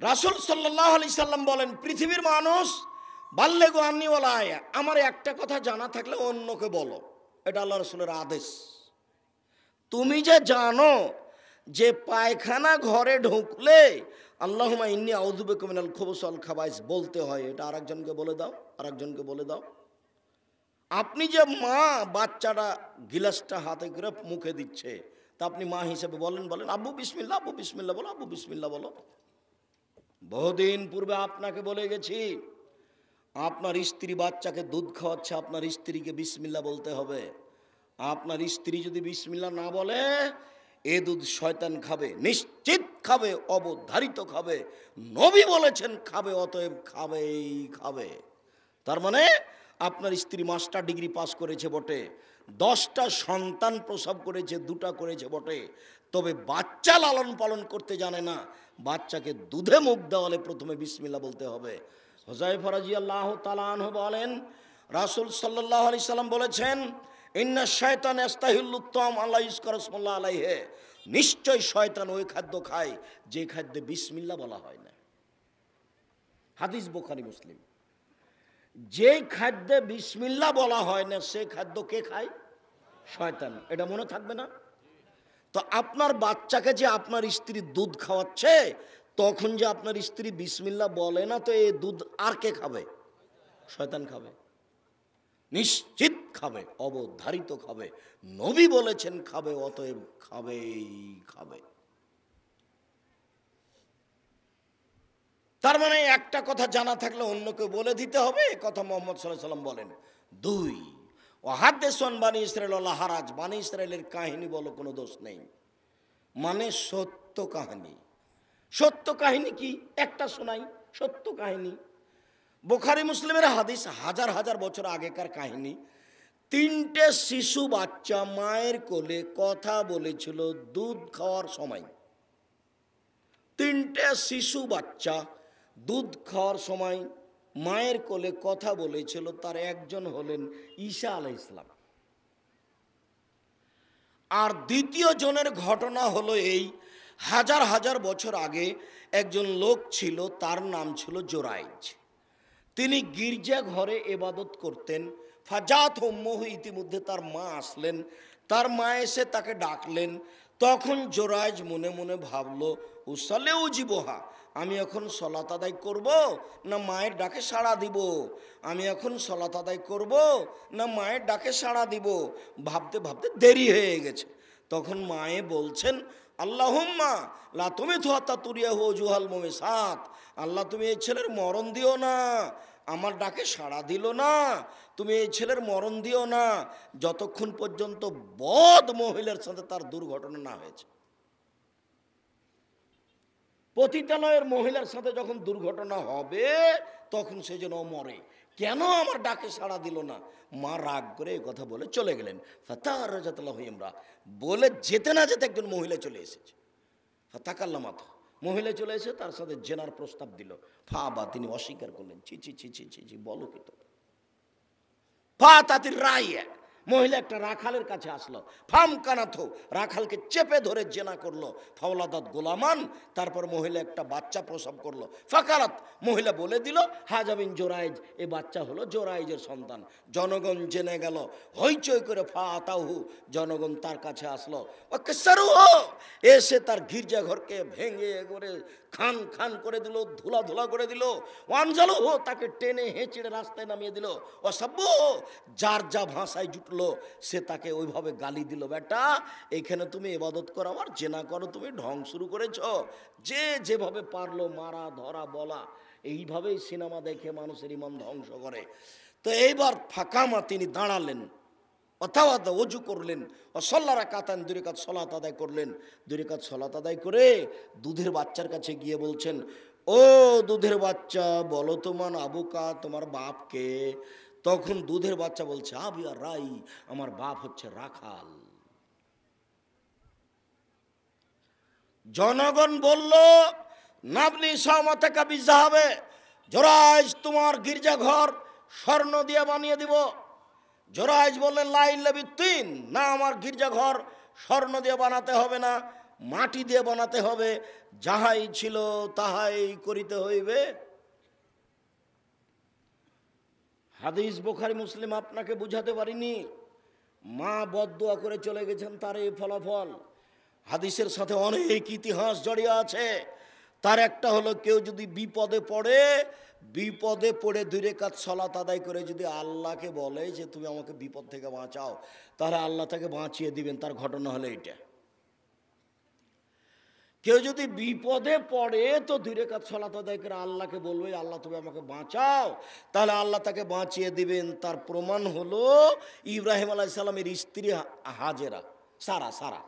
রাসূল সাল্লাল্লাহু আলাইহি সাল্লাম বলেন, পৃথিবীর মানুষ বাল্লেগু আন্নি ওয়ালা আয়া, আমার একটা কথা জানা থাকলে অন্যকে বলো, এটা আল্লাহ রাসূলের আদেশ। তুমি যে জানো যে পায়খানা ঘরে ঢুকলে আল্লাহুম্মা ইন্নী আউযু বিকা মিনাল খুবুসি ওয়াল খাবাইস বলতে হয়, এটা আরেকজনকে বলে দাও, আরেকজনকে বলে দাও। আপনি যে মা, বাচ্চাটা গিলাসটা হাতে করে মুখে দিচ্ছে, তা আপনি মা হিসেবে বলেন আব্বু বিসমিল্লাহ, আব্বু বিসমিল্লাহ বলো, আব্বু বিসমিল্লাহ বলো। বহুদিন পূর্বে আপনাকে বলে গেছি, আপনার স্ত্রী বাচ্চাকে দুধ খাওয়াচ্ছে, আপনার স্ত্রীকে বিসমিল্লাহ বলতে হবে। আপনার স্ত্রী যদি বিসমিল্লাহ না বলে, এ দুধ শয়তান খাবে, নিশ্চিত খাবে, অবধারিত খাবে। নবী বলেছেন খাবে, অতএব খাবেই খাবে। তার মানে আপনার স্ত্রী মাস্টার ডিগ্রি পাস করেছে বটে, 10টা সন্তান প্রসব করেছে, 2টা করেছে বটে, তবে বাচ্চা লালন পালন করতে জানে না। বাচ্চাকে দুধে মুখ দেওয়ালে প্রথমে বিসমিল্লাহ বলতে হবে। হুযায়ফা রাদিয়াল্লাহু তাআলা আনহু বলেন, রাসূল সাল্লাল্লাহু আলাইহি সাল্লাম বলেছেন, ইন্না শায়তান ইস্তাহিল্লু তাম আল্লাহ ইযকারা ইসমুল্লাহ আলাইহি, নিশ্চয় শয়তান ওই খাদ্য খায় যে খাদ্যে বিসমিল্লাহ বলা হয় না। হাদিস বুখারী মুসলিম। যে খাদ্যে বিসমিল্লাহ বলা হয় না সে খাদ্য কে খায়? শয়তান। এটা মনে থাকবে না? তো আপনার বাচ্চাকে যে আপনার স্ত্রী দুধ খাওয়াচ্ছে, তখন যে আপনার স্ত্রী বিসমিল্লাহ বলে না, তো এই দুধ আর কে খাবে? শয়তান খাবে, নিশ্চিত খাবে, অবধারিত খাবে। নবী বলেছেন খাবে, অতএব খাবেই খাবে। তার মানে একটা কথা জানা থাকলে অন্যকে বলে দিতে হবে, এ কথা মুহাম্মদ সাল্লাল্লাহু আলাইহি সাল্লাম বলেন। 2, ওয়াহাদ্দিসুন বানি ইসরাঈল ওয়ালা হারাজ, বানি ইসরাঈলের কাহিনী বলো, কোনো দোষ নেই। মানে সত্য কাহিনী। সত্য কাহিনী কি? একটা শোনাই, সত্য কাহিনী। বুখারী মুসলিমের হাদিস, হাজার হাজার বছর আগেকার কাহিনী। 3টে শিশু বাচ্চা মায়ের কোলে কথা বলেছিল দুধ খাওয়ার সময়। 3টে শিশু বাচ্চা দুধ খাওয়ার সময় মায়ের কোলে কথা বলেছিল। তার একজন হলেন ঈসা আলাইহিস সালাম, আর দ্বিতীয় জনের ঘটনা হলো এই, হাজার হাজার বছর আগে একজন লোক ছিল, তার নাম ছিল জোরাইজ। তিনি গির্জা ঘরে ইবাদত করতেন। ফাজাত উম্মুহু, ইতিমধ্যে তার মা আসলেন। তার মা এসে তাকে ডাকলেন। তখন জোরাইজ মনে মনে ভাবলো, উসালে উজিবহা, আমি এখন সলাত আদায় করব না মায়ের ডাকে সাড়া দিব? আমি এখন সলাত আদায় করব না মায়ের ডাকে সাড়া দিব? ভাবতে ভাবতে দেরি হয়ে গেছে। তখন মায়ে বলছেন, আল্লাহুম্মা লা তুমিতহু হাত্তা তুরিয়াহু ওজুহাল মুমিসাত, আল্লাহ তুমি এই ছেলের মরণ দিও না, আমার ডাকে সাড়া দিল না, তুমি এই ছেলের মরণ দিও না যতক্ষণ পর্যন্ত বদ মহিলার সাথে তার দুর্ঘটনা না হয়েছে। পতিতালয়ের মহিলার সাথে যখন দুর্ঘটনা হবে তখন সে যেন মরে। কেন আমার ডাকে সাড়া দিল না? মা রাগ করে এই কথা বলে চলে গেলেন। ফাতারাজাতুল্লাহু ইমরা, বলে যেতে না যেতে একজন মহিলা চলে এসেছে। ফাতাকাল্লামাত, মহিলা চলে এসে তার সাথে জেনার প্রস্তাব দিল। ফাবা, তিনি অস্বীকার করলেন। ছি ছি ছি ছি ছি ছি, বলো কি তো। ফাতাতির রাইয়া, মহিলা একটা রাখালের কাছে আসলো। ফাম কানাথো, রাখালকে চেপে ধরে জেনা করলো। ফাওলাদাত গোলামান, তারপর মহিলা একটা বাচ্চা প্রসব করলো। ফাকারাত, মহিলা বলে দিল, হাজাবিন জোরাইজ, এ বাচ্চা হলো জোরাইজের সন্তান। জনগণ জেনে গেল, হইচই করে ফাতাহু, জনগণ তার কাছে আসলো। ওয়াকসারুহু, এসে তার গির্জাঘরকে ভেঙে করে খান খান করে দিল, ধুলা ধুলা করে দিল। ওয়ানজালুহু, তাকে টেনে হেঁচড়ে রাস্তায় নামিয়ে দিল। ওয়াসাব্বু, যার যা ভাষায় জুটলো সে তাকে ওইভাবে গালি দিল। বেটা, এখানে তুমি ইবাদত করো আর জেনা করো, তুমি ঢং শুরু করেছ। যে যেভাবে পারলো মারা ধরা বলা, এইভাবেই সিনেমা দেখে মানুষের ইমান ধ্বংস করে। তো এইবার ফাকামা, তিনি দাঁড়ালেন, অথবা ওযু করলেন, অসল্লা রাকাতান, 2 রাকাত সালাত আদায় করলেন। 2 রাকাত সালাত আদায় করে দুধের বাচ্চার কাছে গিয়ে বলছেন, ও দুধের বাচ্চা, বলো তোমার আবুকা, তোমার বাপকে? তখন দুধের বাচ্চা বলছে, আবিয়া রাই, আমার বাপ হচ্ছে রাখাল। জনগণ বলল, নাবনি সামাতাকা বিজাহাবে, জোরাইজ তোমার গির্জাঘর স্বর্ণ দিয়ে বানিয়ে দিব। জোরাইজ বললেন, লা ইল্লা বিত্তিন, না, আমার গির্জাঘর স্বর্ণ দিয়ে বানাতে হবে না, মাটি দিয়ে বানাতে হবে, যাহাই ছিল তাহাই করিতে হইবে। হাদিস বুখারী মুসলিম আপনাকে বুঝাতে পারিনি। মা বদদুয়া করে চলে গেছেন, তার এই ফলাফল। হাদিসের সাথে অনেক ইতিহাস জড়িয়ে আছে। তার একটা হলো, কেউ যদি বিপদে পড়ে 2 রাকাত সালাত আদায় করে যদি আল্লাহকে বলে যে তুমি আমাকে বিপদ থেকে বাঁচাও, তাহলে আল্লাহ তাকে বাঁচিয়ে দিবেন। তার ঘটনা হলো এইটা। কেউ যদি বিপদে পড়ে তো 2 রাকাত সালাত আদায় করে আল্লাহকে বলবে, আল্লাহ তুমি আমাকে বাঁচাও, তাহলে আল্লাহ তাকে বাঁচিয়ে দিবেন। তার প্রমাণ হলো ইব্রাহিম আলাইহিস সালামের স্ত্রী হাজেরা, সারা।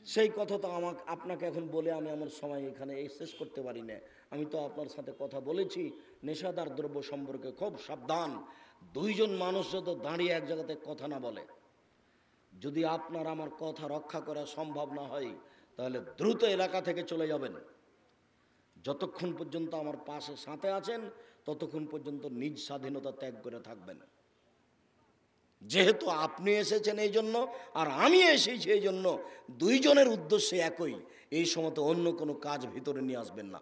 সেই কথা তো আপনাকে এখন বলে আমি আমার সময় এখানে শেষ করতে পারি না। আমি তো আপনার সাথে কথা বলেছি নেশাদার দ্রব্য সম্পর্কে খুব সাবধান। 2 জন মানুষ যদি দাঁড়িয়ে এক জায়গাতে কথা না বলে, যদি আপনার আমার কথা রক্ষা করা সম্ভব না হয়, তাহলে দ্রুত এলাকা থেকে চলে যাবেন। যতক্ষণ পর্যন্ত আমার পাশে সাথে আছেন ততক্ষণ পর্যন্ত নিজ স্বাধীনতা ত্যাগ করে থাকবেন। যেহেতু আপনি এসেছেন এই জন্য, আর আমি এসেছি এই জন্য, 2 জনের উদ্দেশ্য একই। এই সময় অন্য কোনো কাজ ভিতরে নিয়ে আসবেন না।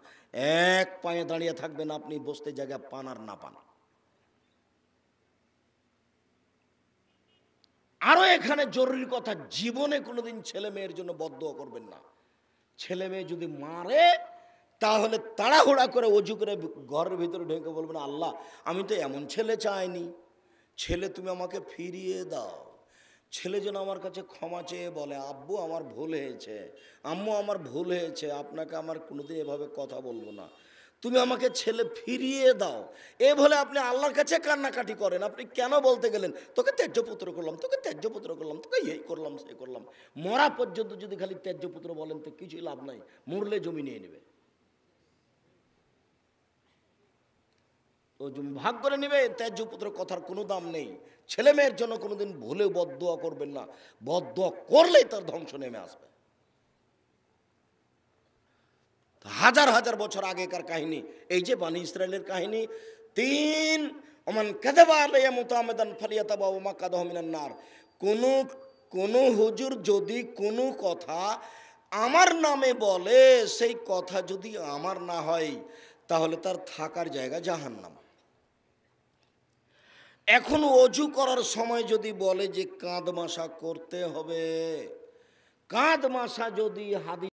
এক পায়ে দাঁড়িয়ে থাকবেন, আপনি বসতে জায়গা পান আর না পান। আরো এখানে জরুরি কথা, জীবনে কোনোদিন ছেলে মেয়ের জন্য বদদুয়া করবেন না। ছেলে মেয়ে যদি মারে, তাহলে তাড়াহুড়া করে অজু করে ঘরের ভিতরে ঢুকে বলবেন, আল্লাহ আমি তো এমন ছেলে চাইনি, ছেলে তুমি আমাকে ফিরিয়ে দাও। ছেলে যেন আমার কাছে ক্ষমা চেয়ে বলে, আব্বু আমার ভুল হয়েছে, আম্মু আমার ভুল হয়েছে, আপনাকে আমার কোনোদিন এভাবে কথা বলবো না, তুমি আমাকে ছেলে ফিরিয়ে দাও। এ বলে আপনি আল্লাহর কাছে কান্নাকাটি করেন। আপনি কেন বলতে গেলেন তোকে ত্যায্যপুত্র করলাম, তোকে ত্যায্যপুত্র করলাম, তোকে এই করলাম সেই করলাম। মরা পর্যন্ত যদি খালি ত্যায্যপুত্র বলেন তো কিছুই লাভ নাই, মরলে জমি নিয়ে নেবে, ও জমি ভাগ করে নেবে। ত্যায্যপুত্র কথার কোনো দাম নেই। ছেলে মেয়ের জন্য কোনোদিন ভুলেও বদদুয়া করবেন না। বদদুয়া করলেই তার ধ্বংস নেমে আসবে। হাজার হাজার বছর আগেকার কাহিনী, এই যে বানি ইসরায়েলের কাহিনী। 3 ওমান কাযাবা আলাইয়া মুতাআম্মিদান ফালিয়াতাবাওয়া মাকআদাহু মিনান নার। কোন হুজুর যদি কোনো কথা আমার নামে বলে, সেই কথা যদি আমার না হয়, তাহলে তার থাকার জায়গা জাহান্নাম। এখন অজু করার সময় যদি বলে যে কাঁধ মাসা করতে হবে, কাঁধ মাসা যদি হাদিস